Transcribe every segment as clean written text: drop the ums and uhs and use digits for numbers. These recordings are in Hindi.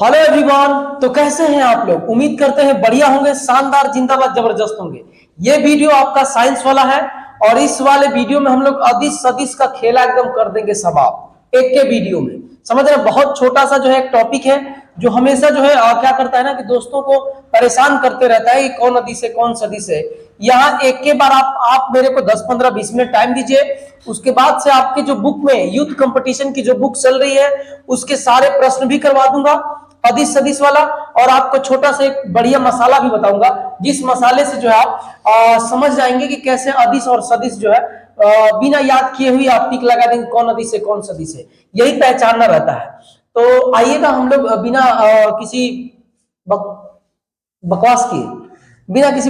Hello everyone. तो कैसे हैं आप लोग? उम्मीद करते हैं बढ़िया होंगे, शानदार, जिंदाबाद, जबरदस्त होंगे। ये वीडियो आपका साइंस वाला है और इस वाले वीडियो में हम लोग अदिश सदिश का खेला एकदम कर देंगे सब आप एक के वीडियो में। समझ रहे हैं? बहुत छोटा सा जो है एक टॉपिक है जो हमेशा जो है क्या करता है ना कि दोस्तों को परेशान करते रहता है कि कौन अदिश है कौन सदिश है। यहाँ एक के बार आप मेरे को 10 15 20 मिनट टाइम दीजिए। उसके बाद से आपके जो बुक में यूथ कंपटीशन की जो बुक चल रही है उसके सारे प्रश्न भी करवा दूंगा अदिश सदिश वाला। और आपको छोटा सा एक बढ़िया मसाला भी बताऊंगा जिस मसाले से जो है आप समझ जाएंगे कि कैसे अदिश और सदिश जो है बिना याद किए हुए आप टिक लगा देंगे कौन अदिश है कौन सदिश है। यही पहचानना रहता है। तो आइएगा हम लोग बिना किसी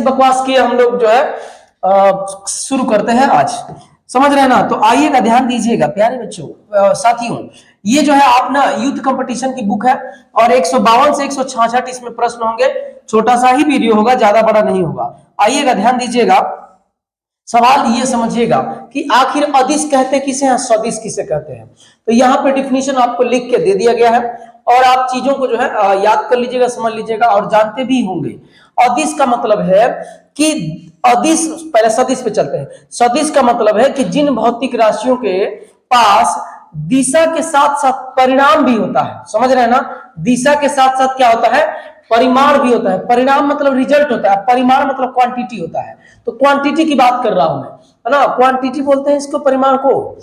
बकवास किए हम लोग जो है शुरू करते हैं आज। समझ रहे हैं ना? तो आइएगा, ध्यान दीजिएगा प्यारे बच्चों साथियों। ये जो है आप ना यूथ कंपटीशन की बुक है और 152 से 166 इसमें प्रश्न होंगे। छोटा सा ही वीडियो होगा, ज्यादा बड़ा नहीं होगा। आइएगा, ध्यान दीजिएगा। सवाल ये समझिएगा कि आखिर अदिश कहते किसे हैं, सदिश किसे कहते हैं। तो यहाँ पे डिफिनीशन आपको लिख के दे दिया गया है और आप चीजों को जो है याद कर लीजिएगा, समझ लीजिएगा और जानते भी होंगे। अदिश का मतलब है कि अदिश, पहले सदिश पे चलते हैं। सदिश का मतलब है कि जिन भौतिक राशियों के पास दिशा के साथ साथ परिणाम भी होता है। समझ रहे हैं ना? दिशा के साथ साथ क्या होता है, परिमाण भी होता है। परिणाम मतलब रिजल्ट होता है, परिमाण मतलब क्वांटिटी होता है। तो क्वांटिटी की बात कर रहा हूं मैं, है ना? क्वांटिटी बोलते हैं इसको, परिमाण को,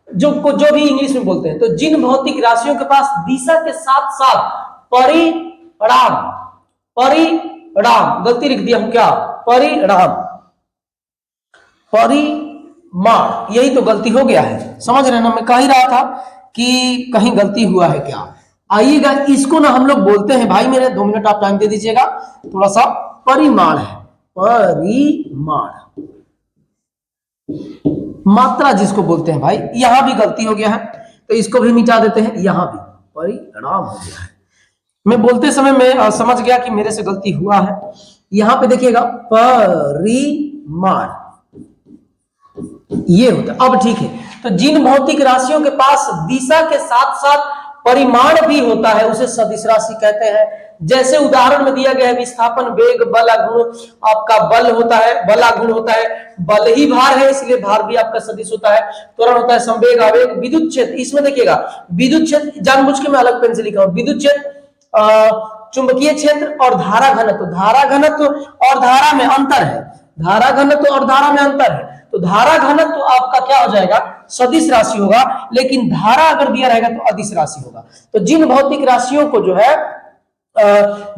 जो भी इंग्लिश में बोलते हैं। तो जिन भौतिक राशियों के पास दिशा के साथ साथ परिणाम गलती लिख दिया हूं क्या, परिमाण, यही तो गलती हो गया है। समझ रहे ना? मैं कह ही रहा था कि कहीं गलती हुआ है क्या। आइएगा, इसको ना हम लोग बोलते हैं, भाई मेरे 2 मिनट आप टाइम दे दीजिएगा, थोड़ा सा। परिमाण है, परिमाण, मात्रा जिसको बोलते हैं भाई। यहां भी गलती हो गया है तो इसको भी मिटा देते हैं। यहां भी परिणाम हो गया है। मैं बोलते समय मैं समझ गया कि मेरे से गलती हुआ है। यहां पे देखिएगा परिमाण ये होता है। अब ठीक है, तो जिन भौतिक राशियों के पास दिशा के साथ साथ परिमाण भी होता है उसे सदिश राशि कहते हैं। जैसे उदाहरण में दिया गया है विस्थापन, वेग, बल, आघूर्ण। आपका बल होता है, बल आघूर्ण होता है। बल ही भार है इसलिए भार भी आपका सदिश होता है। त्वरण होता है, संवेग, आवेग, विद्युत क्षेत्र। इसमें देखिएगा विद्युत क्षेत्र, जानबूझ के मैं अलग पेन से लिखा हूं। विद्युत क्षेत्र, चुंबकीय क्षेत्र और धारा घनत्व। धारा घनत्व और धारा में अंतर है, धारा घनत्व और धारा में अंतर है। तो धारा घनत्व आपका क्या हो जाएगा, सदिश राशि होगा। लेकिन धारा अगर दिया रहेगा तो अदिश राशि होगा। तो जिन भौतिक राशियों को जो है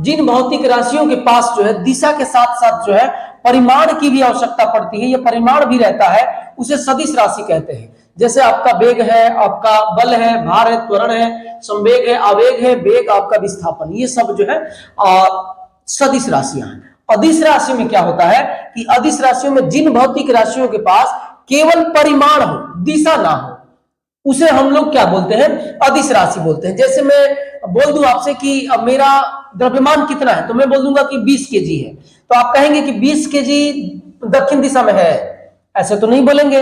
जिन भौतिक राशियों के पास जो है दिशा के साथ साथ जो है परिमाण की भी आवश्यकता पड़ती है, ये परिमाण भी रहता है, उसे सदिश राशि कहते हैं। जैसे आपका वेग है, आपका बल है, भार है, त्वरण है, संवेग है, आवेग है, वेग, आपका विस्थापन, ये सब जो है सदिश राशियां हैं। अदिश राशि में क्या होता है कि अदिश राशियों में जिन भौतिक राशियों के पास केवल परिमाण हो, दिशा ना हो, उसे हम लोग क्या बोलते हैं, अदिश राशि बोलते हैं। जैसे मैं बोल दूं आपसे कि मेरा द्रव्यमान कितना है, तो मैं बोल दूंगा कि 20 केजी है, तो आप कहेंगे कि 20 केजी दक्षिण दिशा में है, ऐसे तो नहीं बोलेंगे।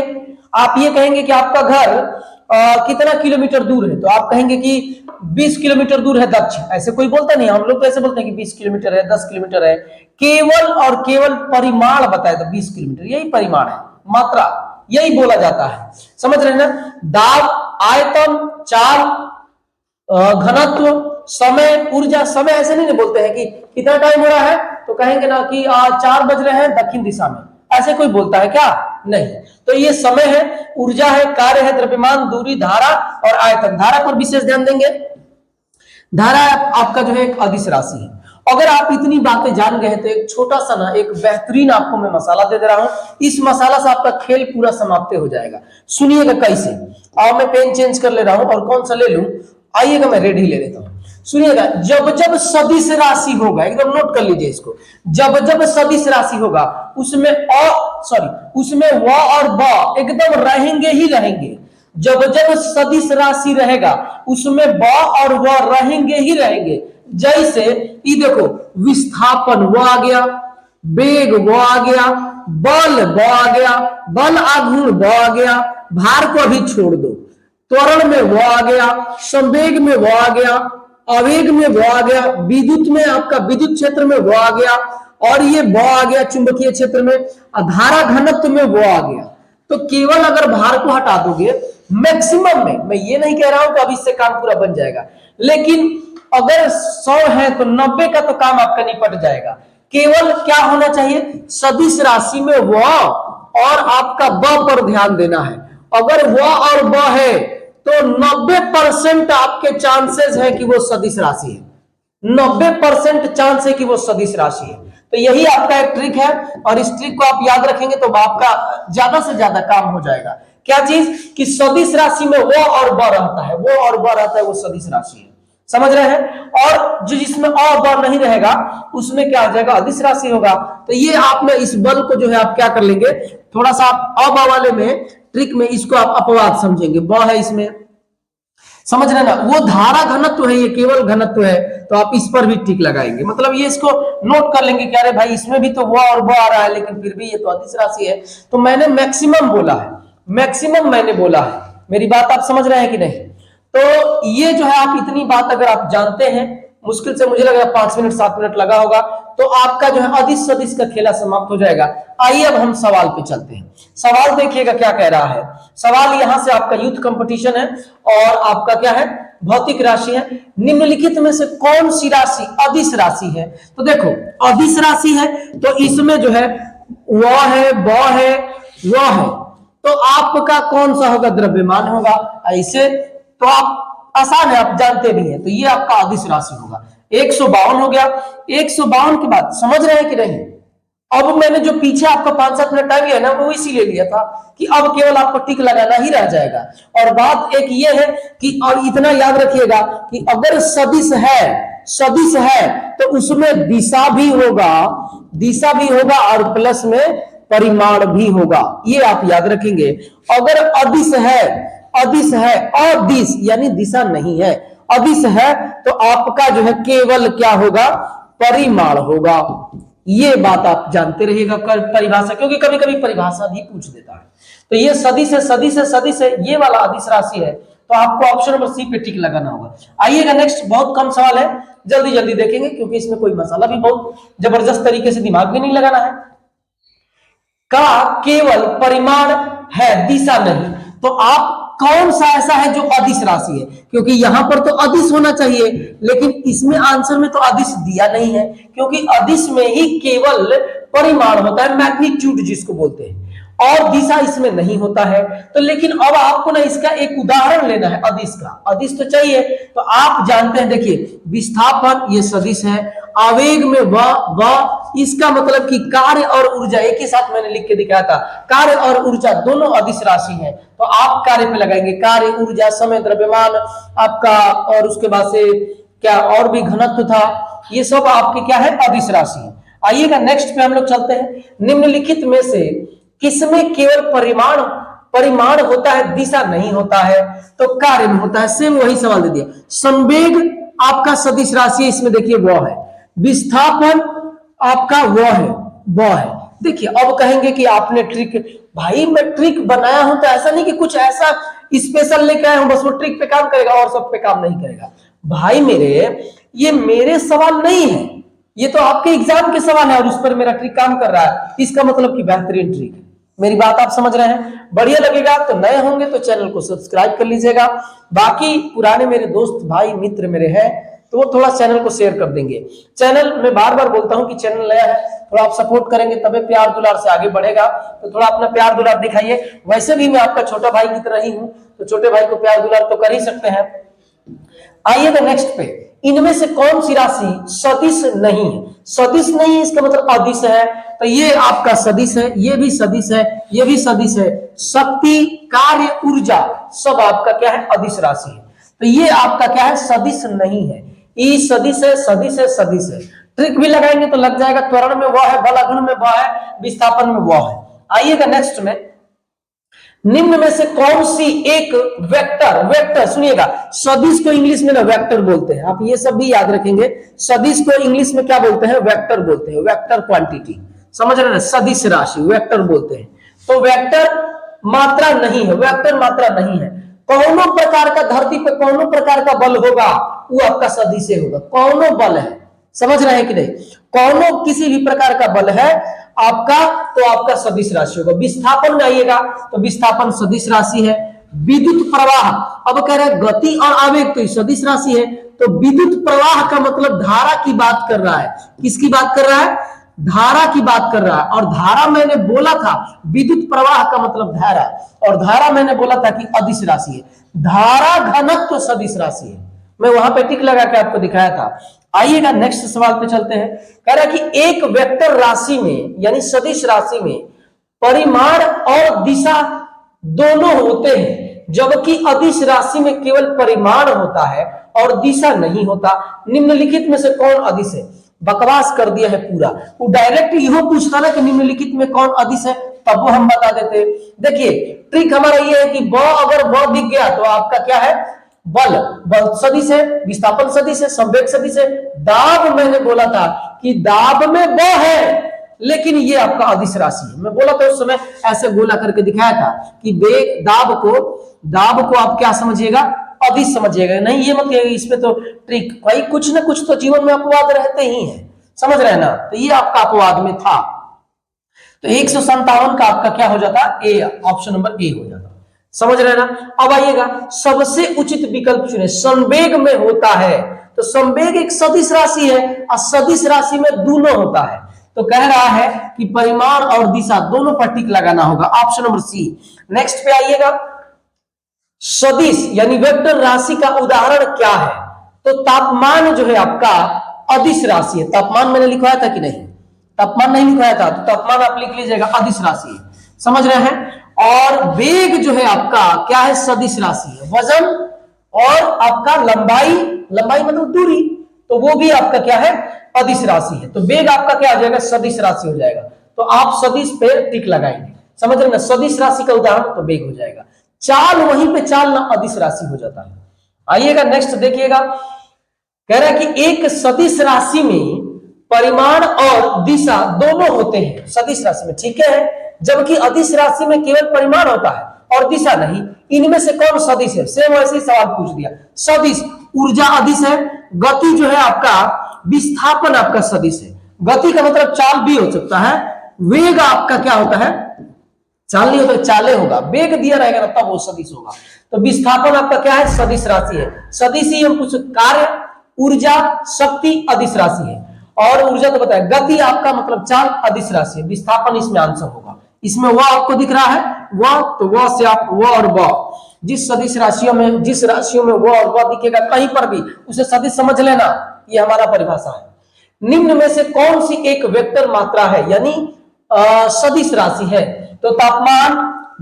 आप ये कहेंगे कि आपका घर कितना किलोमीटर दूर है, तो आप कहेंगे कि 20 किलोमीटर दूर है दक्षिण, ऐसे कोई बोलता नहीं। हम लोग तो ऐसे बोलते हैं कि 20 किलोमीटर है, 10 किलोमीटर है। केवल और केवल परिमाण बताए तो 20 किलोमीटर, यही परिमाण है, मात्रा, यही बोला जाता है। समझ रहे हैं ना? दाब, आयतन, चाल, घनत्व, समय, ऊर्जा। समय ऐसे नहीं बोलते हैं कि कितना टाइम हो रहा है, तो कहेंगे ना कि 4 बज रहे हैं दक्षिण दिशा में, ऐसे कोई बोलता है क्या? नहीं। तो ये समय है, ऊर्जा है, कार्य है, द्रव्यमान, दूरी, धारा और आयतन। धारा पर विशेष ध्यान देंगे। धारा आपका जो है एक अदिश राशि है। अगर आप इतनी बातें जान गए तो एक छोटा सा ना एक बेहतरीन आपको मैं मसाला दे दे रहा हूं। इस मसाला से आपका खेल पूरा समाप्त हो जाएगा। सुनिएगा कैसे। अब मैं पेन चेंज कर ले रहा हूं और कौन सा ले लूं, आइएगा मैं रेड ही ले लेता हूं। सुनिएगा, जब जब सदिश राशि होगा, एकदम नोट कर लीजिए इसको, जब जब सदिश राशि होगा उसमें उसमें व और ब एकदम रहेंगे ही रहेंगे। जब जब सदिश राशि रहेगा उसमें ब और व रहेंगे ही रहेंगे। जैसे ये देखो, विस्थापन वो आ गया, वेग वो आ गया, बल वो आ गया, बल आघूर्ण वो आ गया, भार को अभी छोड़ दो, त्वरण में वो आ गया, संवेग में वो आ गया, आवेग में व आ गया, विद्युत में आपका विद्युत क्षेत्र में व आ गया, और ये व आ गया चुंबकीय क्षेत्र में, धारा घनत्व में व आ गया। तो केवल अगर भार को हटा दोगे मैक्सिमम में, मैं ये नहीं कह रहा हूं कि अब इससे काम पूरा बन जाएगा, लेकिन अगर 100 है तो 90 का तो काम आपका निपट जाएगा। केवल क्या होना चाहिए, सदिश राशि में व और आपका ब पर ध्यान देना है। अगर व और ब है तो 90% आपके चांसेस है कि वो सदिश राशि है, 90% चांस है कि वो सदिश राशि है। तो यही आपका एक ट्रिक है, और इस ट्रिक को आप याद रखेंगे तो आपका ज्यादा से ज्यादा काम हो जाएगा। क्या चीज, कि सदिश राशि में वो और ब रहता है, वो और ब रहता है, वो सदिश राशि है। समझ रहे हैं? और जो जिसमें अ ब नहीं रहेगा उसमें क्या हो जाएगा, अदिश राशि होगा। तो ये आप में इस बल को जो है आप क्या कर लेंगे, थोड़ा सा आप अ ब वाले में ट्रिक में इसको आप अपवाद समझेंगे, ब है इसमें, समझ रहे ना, वो धारा घनत्व है, ये केवल घनत्व है, तो आप इस पर भी टिक लगाएंगे। मतलब ये इसको नोट कर लेंगे कि अरे भाई इसमें भी तो वो और वो आ रहा है, लेकिन फिर भी ये तो अदिश राशि है। तो मैंने मैक्सिमम बोला है, मैक्सिमम मैंने बोला है, मेरी बात आप समझ रहे हैं कि नहीं? तो ये जो है आप इतनी बात अगर आप जानते हैं, मुश्किल से मुझे लग रहा है 5 मिनट 7 मिनट लगा होगा, तो आपका जो है अदिश सदिश का खेला समाप्त हो जाएगा। आइए अब हम सवाल पे चलते हैं। सवाल देखिएगा क्या कह रहा है। सवाल यहां से आपका यूथ कंपटीशन है, और आपका क्या है, भौतिक राशि है। निम्नलिखित में से कौन सी राशि अदिश राशि है? तो देखो अदिश राशि है तो इसमें जो है व है, ब है, व है, तो आपका कौन सा होगा, द्रव्यमान होगा। ऐसे तो आप आसान है, आप जानते भी हैं, तो ये आपका अदिश राशि होगा। 152 हो गया। 152 के बाद समझ रहे हैं कि नहीं? अब मैंने जो पीछे आपका 5-7 मिनट टाइम लिया ना, वो इसीलिए लिया था कि अब केवल आपको टिक लगाना ही रह जाएगा। और बात एक ये है कि, और इतना याद रखिएगा कि अगर सदिश है तो उसमें दिशा भी होगा और प्लस में परिमाण भी होगा, ये आप याद रखेंगे। अगर अदिश है, अदिश यानी दिशा नहीं है, अदिश है तो आपका जो है केवल क्या होगा, परिमाण होगा। ये बात आप जानते रहिएगा परिभाषा, क्योंकि कभी कभी परिभाषा भी पूछ देता है। तो ये सदिश है, ये वाला अदिश राशि है, तो आपको ऑप्शन नंबर सी पे टिक लगाना होगा। आइएगा नेक्स्ट, बहुत कम सवाल है, जल्दी जल्दी देखेंगे, क्योंकि इसमें कोई मसाला भी बहुत जबरदस्त तरीके से दिमाग भी नहीं लगाना है। का केवल परिमाण है, दिशा नहीं, तो आप कौन सा ऐसा है जो अदिश राशि है? क्योंकि यहां पर तो अदिश होना चाहिए, लेकिन इसमें आंसर में तो अदिश दिया नहीं है, क्योंकि अदिश में ही केवल परिमाण होता है, मैग्नीट्यूड जिसको बोलते हैं, और दिशा इसमें नहीं होता है। तो लेकिन अब आपको ना इसका एक उदाहरण लेना है अदिश का। अदिश तो चाहिए, तो आप जानते हैं, देखिए विस्थापन ये सदिश है, आवेग में व इसका मतलब कि कार्य और ऊर्जा एक ही साथ मैंने लिख के दिखाया था, कार्य और ऊर्जा दोनों अदिश राशि है, तो आप कार्य पे लगाएंगे, कार्य, ऊर्जा, समय, द्रव्यमान आपका, और उसके बाद से क्या और भी घनत्व था, ये सब आपके क्या है, अदिश राशि है। आइएगा नेक्स्ट पे हम लोग चलते हैं। निम्नलिखित में से किसमें केवल परिमाण होता है, दिशा नहीं होता है? तो कार्य में होता है। सेम वही सवाल दे दिया। संवेग आपका सदिश राशि है, इसमें देखिए वो है। विस्थापन आपका वो है। देखिए अब कहेंगे कि आपने ट्रिक, भाई मैं ट्रिक बनाया हूं तो ऐसा नहीं कि कुछ ऐसा स्पेशल लेके आया हूं बस वो ट्रिक पे काम करेगा और सब पे काम नहीं करेगा। भाई मेरे, ये मेरे सवाल नहीं है, ये तो आपके एग्जाम के सवाल है और उस पर मेरा ट्रिक काम कर रहा है, इसका मतलब कि बेहतरीन ट्रिक है। मेरी बात आप समझ रहे हैं? बढ़िया लगेगा तो नए होंगे तो चैनल को सब्सक्राइब कर लीजिएगा। बाकी पुराने मेरे दोस्त भाई मित्र मेरे हैं तो वो थोड़ा चैनल को शेयर कर देंगे। चैनल में बार बार बोलता हूं कि चैनल नया है, थोड़ा आप सपोर्ट करेंगे तबे प्यार दुलार से आगे बढ़ेगा, तो थोड़ा अपना प्यार दुलार दिखाइए। वैसे भी मैं आपका छोटा भाई की तरह ही हूं, तो छोटे भाई को प्यार दुलार तो कर ही सकते हैं। आइए तो नेक्स्ट पे, इनमें से कौन सी राशि सदिश नहीं है? सदिश नहीं है इसका मतलब अदिश है, तो ये आपका सदिश है, ये भी सदिश है, ये भी सदिश है। शक्ति, कार्य, ऊर्जा सब आपका क्या है, अदिश राशि है, तो ये आपका क्या है, सदिश नहीं है। ई सदिश है, सदिश है, सदिश है। ट्रिक भी लगाएंगे तो लग जाएगा। त्वरण में वह है, बलाघन में वह है, विस्थापन में वह है। आइएगा नेक्स्ट में, निम्न में से कौन सी एक वेक्टर सुनिएगा, सदिश को इंग्लिश में ना वेक्टर बोलते हैं, आप ये सब भी याद रखेंगे। सदिश को इंग्लिश में क्या बोलते हैं, वेक्टर बोलते हैं, वेक्टर क्वांटिटी, समझ रहे ना, सदिश राशि वेक्टर बोलते हैं। तो वेक्टर मात्रा नहीं है, वेक्टर मात्रा नहीं है। कौनों प्रकार का धरती पे कौनों प्रकार का बल होगा वो आपका सदिश होगा। कौनो बल है, समझ रहे हैं कि नहीं, कौनो किसी भी प्रकार का बल है आपका तो आपका सदिश राशि होगा। विस्थापन में आइएगा तो विस्थापन सदिश राशि है। विद्युत प्रवाह, अब कह रहे हैं गति और आवेग तो सदिश राशि है, तो विद्युत प्रवाह का मतलब धारा की बात कर रहा है। किसकी बात कर रहा है? धारा की बात कर रहा है। और धारा मैंने बोला था, विद्युत प्रवाह का मतलब धारा, और धारा मैंने बोला था कि अदिश राशि है। धारा घनत्व तो सदिश राशि है, मैं वहां पे टिक लगा के आपको दिखाया था। आइएगा नेक्स्ट सवाल पे चलते हैं। कह रहा है कि एक वेक्टर राशि में यानी सदिश राशि में परिमाण और दिशा दोनों होते हैं, जबकि अदिश राशि में केवल परिमाण होता है और दिशा नहीं होता। निम्नलिखित में से कौन अदिश है? बकवास कर दिया है पूरा। वो डायरेक्ट यह पूछता ना कि निम्नलिखित में कौन अदिश है, तब वो हम बता देते। देखिए ट्रिक हमारा ये है कि ब अगर ब दिख गया तो आपका क्या है? बल, बल सदिश है, विस्थापन सदिश है, संवेग सदिश है। दाब मैंने बोला था कि दाब में ब है, लेकिन ये आपका अदिश राशि है। मैं बोला था उस समय, ऐसे गोला करके दिखाया था कि दाब को आप क्या समझिएगा? अदिश समझिएगा। नहीं ये मत कहिएगा इसमें तो ट्रिक, भाई कुछ ना कुछ तो जीवन में अपवाद रहते ही हैं, समझ रहे हैं ना। तो ये आपका अपवाद में था, तो 157 का आपका क्या हो जाता? ए, ऑप्शन नंबर ए हो जाता। समझ रहे हैं ना। अब आइएगा सबसे उचित विकल्प चुने। संवेग में होता है, तो संवेग एक सदिश राशि है और सदिश राशि में दोनों होता है, तो कह रहा है कि परिमाण और दिशा दोनों पर टिक लगाना होगा, ऑप्शन नंबर सी। नेक्स्ट पे आइएगा, सदिश यानी वेक्टर राशि का उदाहरण क्या है? तो तापमान जो है आपका अदिश राशि है। तापमान मैंने लिखवाया था कि नहीं? तापमान नहीं लिखवाया था, तो तापमान आप लिख लीजिएगा, अदिश राशि है, समझ रहे हैं। और वेग जो है आपका क्या है? सदिश राशि है। वजन और आपका लंबाई, लंबाई मतलब दूरी, तो वो भी आपका क्या है? अदिश राशि है। तो वेग आपका क्या हो जाएगा? सदिश राशि हो जाएगा। तो आप सदिश पे टिक लगाएंगे, समझ रहे ना। सदिश राशि का उदाहरण तो वेग हो जाएगा। चाल वहीं पे चाल ना अदिश राशि हो जाता है। आइएगा नेक्स्ट देखिएगा, कह रहा है कि एक सदिश राशि में परिमाण और दिशा दोनों होते हैं, सदिश राशि में, ठीक है, जबकि अदिश राशि में केवल परिमाण होता है और दिशा नहीं। इनमें से कौन सदिश है? सेम वैसे ही सवाल पूछ दिया। सदिश, ऊर्जा अदिश है, गति जो है आपका, विस्थापन आपका सदिश है। गति का मतलब चाल भी हो सकता है, वेग आपका क्या होता है? चाल नहीं होता, चाले होगा, वेग दिया रहेगा ना तब वो सदिश होगा। तो विस्थापन आपका क्या है? सदिश राशि है। सदिश ही हम कुछ कार्य, ऊर्जा, शक्ति अदिश राशि है। और ऊर्जा तो बताया, गति आपका मतलब चाल अदिश राशि है। विस्थापन इसमें आंसर होगा। इसमें वह आपको दिख रहा है, वह, तो वह से आप वह और वह, जिस सदिश राशियों में, जिस राशियों में वह और वह दिखेगा कहीं पर भी, उसे सदिश समझ लेना। ये हमारा परिभाषा है। निम्न में से कौन सी एक वेक्टर मात्रा है यानी सदिश राशि है? तो तापमान,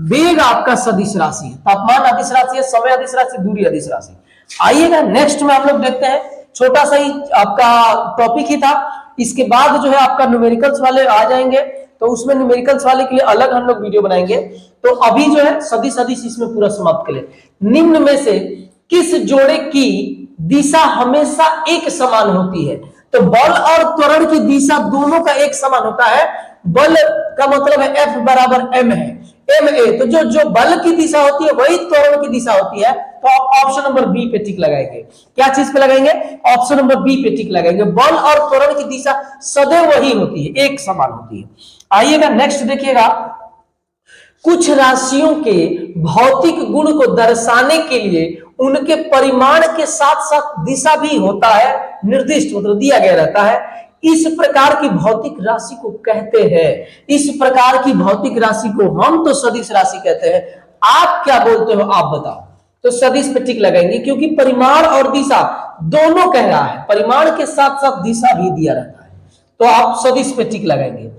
वेग आपका सदिश राशि है। तापमान अदिश राशि है, समय अदिश राशि, दूरी अदिश राशि। आइएगा नेक्स्ट में हम लोग देखते हैं, छोटा सा ही आपका टॉपिक ही था। इसके बाद जो है आपका न्यूमेरिकल्स वाले आ जाएंगे, तो उसमें न्यूमेरिकल्स वाले के लिए अलग हम लोग वीडियो बनाएंगे। तो अभी जो है सदिश सदिश इसमें पूरा समाप्त करें। निम्न में से किस जोड़े की दिशा हमेशा एक समान होती है? तो बल और त्वरण की दिशा दोनों का एक समान होता है। बल का मतलब है F बराबर m है, ma, तो जो बल की दिशा होती है वही त्वरण की दिशा होती है। तो आप ऑप्शन नंबर बी पे टिक लगाएंगे। क्या चीज पे लगाएंगे? ऑप्शन नंबर बी पे टिक लगाएंगे। बल और त्वरण की दिशा सदैव वही होती है, एक समान होती है। आइएगा नेक्स्ट देखिएगा, कुछ राशियों के भौतिक गुण को दर्शाने के लिए उनके परिमाण के साथ साथ दिशा भी होता है, निर्दिष्ट मतलब दिया गया रहता है। इस प्रकार की भौतिक राशि को कहते हैं, इस प्रकार की भौतिक राशि को हम तो सदिश राशि कहते हैं। आप क्या बोलते हो आप बताओ। तो सदिश पे टिक लगाएंगे, क्योंकि परिमाण और दिशा दोनों कह रहा है, परिमाण के साथ साथ दिशा भी दिया रहता है, तो आप सदिश पे टिक लगाएंगे।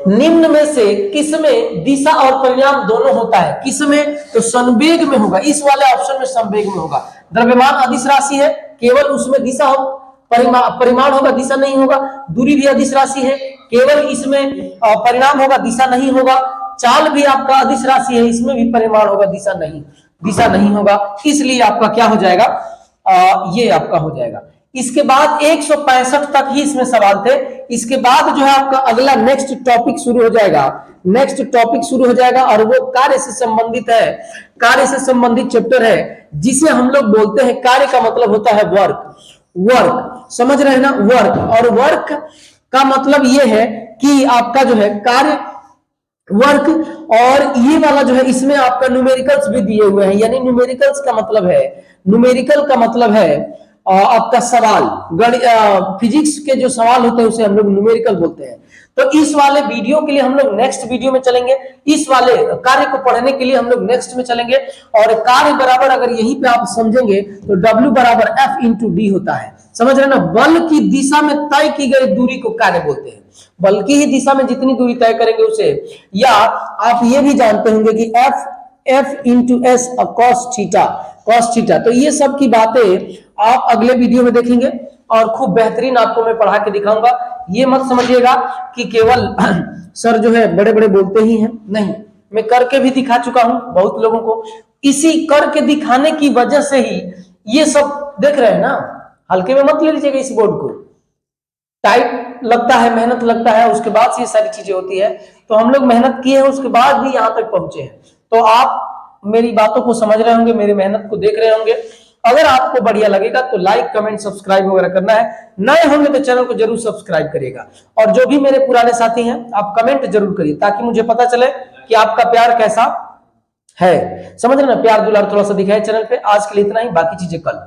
निम्न में से किसमें दिशा और परिमाण दोनों होता है? किसमें? तो संवेग में होगा। इस वाले ऑप्शन में संवेग में होगा। द्रव्यमान अदिश राशि है, केवल उसमें दिशा हो, परिमाण होगा, दिशा नहीं होगा। दूरी भी अदिश राशि है, केवल इसमें परिमाण होगा, दिशा नहीं होगा। चाल भी आपका अदिश राशि है, इसमें भी परिमाण होगा, दिशा नहीं होगा। इसलिए आपका क्या हो जाएगा? ये आपका हो जाएगा। इसके बाद 165 तक ही इसमें सवाल थे। इसके बाद जो है आपका अगला नेक्स्ट टॉपिक शुरू हो जाएगा। नेक्स्ट टॉपिक शुरू हो जाएगा और वो कार्य से संबंधित है, कार्य से संबंधित चैप्टर है, जिसे हम लोग बोलते हैं, कार्य का मतलब होता है वर्क। वर्क समझ रहे हैं ना, वर्क। और वर्क का मतलब ये है कि आपका जो है कार्य, वर्क, और ये वाला जो है इसमें आपका न्यूमेरिकल्स भी दिए हुए हैं। यानी न्यूमेरिकल्स का मतलब है, न्यूमेरिकल का मतलब है आपका सवाल, फिजिक्स के जो सवाल होते हैं उसे हम लोग न्यूमेरिकल बोलते हैं। तो इस वाले वीडियो के लिए हम लोग नेक्स्ट वीडियो में चलेंगे, इस वाले कार्य को पढ़ने के लिए हम लोग नेक्स्ट में चलेंगे। और कार्य बराबर अगर यहीं पे आप समझेंगे तो W बराबर F इंटू डी होता है। समझ रहे ना, बल की दिशा में तय की गई दूरी को कार्य बोलते हैं। बल की ही दिशा में जितनी दूरी तय करेंगे उसे, या आप ये भी जानते होंगे कि F into S cos theta, cos theta. तो ये सब की बातें आप अगले वीडियो में देखेंगे और खूब बेहतरीन आपको मैं पढ़ा के दिखाऊंगा। ये मत समझिएगा कि केवल सर जो है बड़े बड़े बोलते ही हैं, नहीं, मैं करके भी दिखा चुका हूं बहुत लोगों को। इसी करके दिखाने की वजह से ही ये सब देख रहे हैं ना, हल्के में मत ले लीजिएगा इस बोर्ड को, टाइट लगता है, मेहनत लगता है, उसके बाद से ये सारी चीजें होती है। तो हम लोग मेहनत किए हैं, उसके बाद भी यहां तक पहुंचे हैं। तो आप मेरी बातों को समझ रहे होंगे, मेरी मेहनत को देख रहे होंगे। अगर आपको बढ़िया लगेगा तो लाइक कमेंट सब्सक्राइब वगैरह करना है, नए होंगे तो चैनल को जरूर सब्सक्राइब करिएगा। और जो भी मेरे पुराने साथी हैं आप कमेंट जरूर करिए, ताकि मुझे पता चले कि आपका प्यार कैसा है। समझ रहे ना, प्यार दुलार थोड़ा सा दिखाए चैनल पे। आज के लिए इतना ही, बाकी चीजें कल।